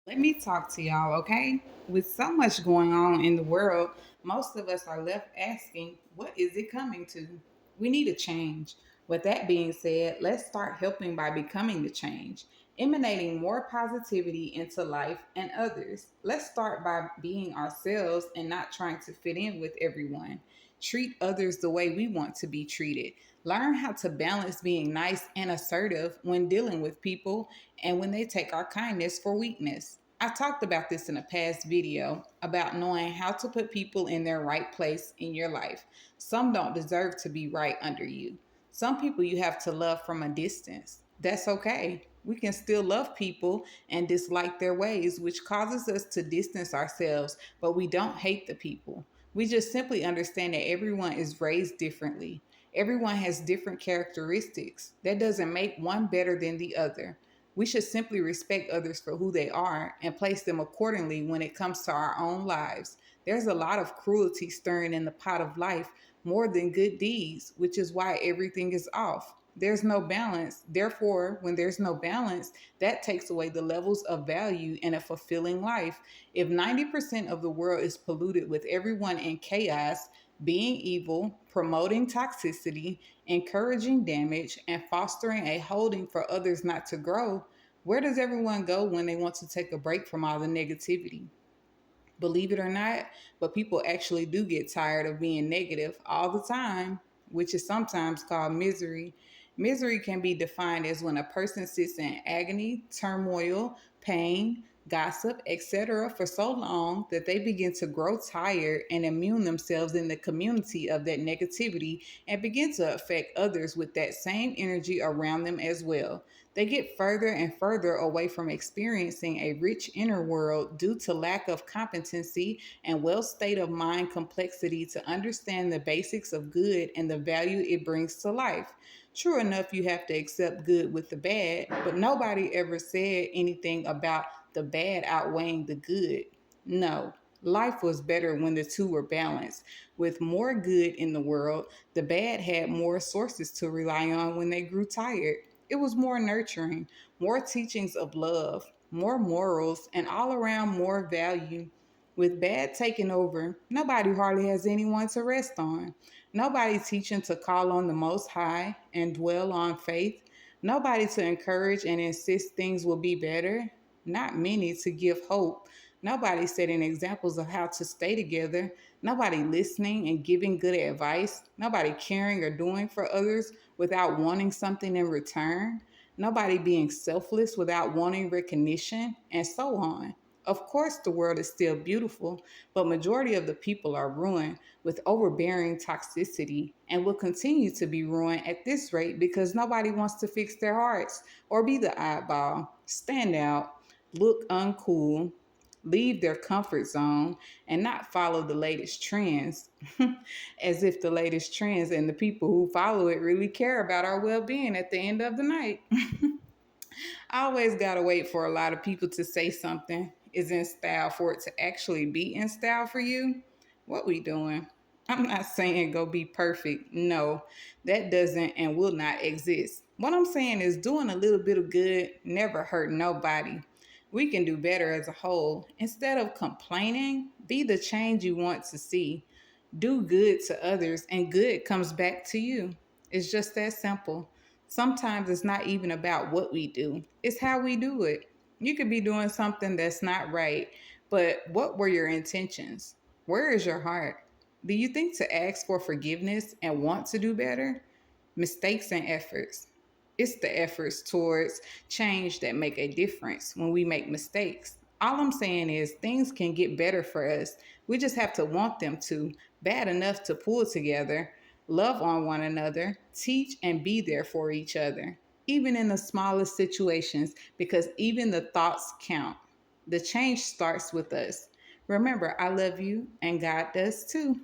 Let me talk to y'all, okay? With so much going on in the world, most of us are left asking, what is it coming to? We need a change. With that being said, let's start helping by becoming the change, emanating more positivity into life and others. Let's start by being ourselves and not trying to fit in with everyone. Treat others the way we want to be treated. Learn how to balance being nice and assertive when dealing with people and when they take our kindness for weakness. I talked about this in a past video about knowing how to put people in their right place in your life. Some don't deserve to be right under you. Some people you have to love from a distance. That's okay. We can still love people and dislike their ways, which causes us to distance ourselves, but we don't hate the people. We just simply understand that everyone is raised differently. Everyone has different characteristics. That doesn't make one better than the other. We should simply respect others for who they are and place them accordingly when it comes to our own lives. There's a lot of cruelty stirring in the pot of life more than good deeds, which is why everything is off. There's no balance. Therefore, when there's no balance, that takes away the levels of value in a fulfilling life. If 90% of the world is polluted with everyone in chaos, being evil, promoting toxicity, encouraging damage, and fostering a holding for others not to grow, where does everyone go when they want to take a break from all the negativity? Believe it or not, but people actually do get tired of being negative all the time, which is sometimes called misery. Misery can be defined as when a person sits in agony, turmoil, pain, gossip, etc. for so long that they begin to grow tired and immune themselves in the community of that negativity and begin to affect others with that same energy around them as well. They get further and further away from experiencing a rich inner world due to lack of competency and well state of mind complexity to understand the basics of good and the value it brings to life. True enough, you have to accept good with the bad, but nobody ever said anything about the bad outweighing the good. No. Life was better when the two were balanced. With more good in the world, the bad had more sources to rely on when they grew tired. It was more nurturing, more teachings of love, more morals, and all around more value. With bad taking over, nobody hardly has anyone to rest on. Nobody teaching to call on the Most High and dwell on faith. Nobody to encourage and insist things will be better. Not many to give hope. Nobody setting examples of how to stay together. Nobody listening and giving good advice. Nobody caring or doing for others without wanting something in return. Nobody being selfless without wanting recognition, and so on. Of course, the world is still beautiful, but majority of the people are ruined with overbearing toxicity and will continue to be ruined at this rate because nobody wants to fix their hearts or be the oddball, stand out, look uncool, leave their comfort zone, and not follow the latest trends as if the latest trends and the people who follow it really care about our well being at the end of the night. I always gotta wait for a lot of people to say something is in style for it to actually be in style for you. What we doing? I'm not saying go be perfect. No, that doesn't and will not exist. What I'm saying is doing a little bit of good never hurt nobody. We can do better as a whole. Instead of complaining, be the change you want to see. Do good to others, and good comes back to you. It's just that simple. Sometimes it's not even about what we do, it's how we do it. You could be doing something that's not right, but what were your intentions? Where is your heart? Do you think to ask for forgiveness and want to do better? Mistakes and efforts. It's the efforts towards change that make a difference when we make mistakes. All I'm saying is things can get better for us. We just have to want them to, bad enough to pull together, love on one another, teach and be there for each other, even in the smallest situations, because even the thoughts count. The change starts with us. Remember, I love you and God does too.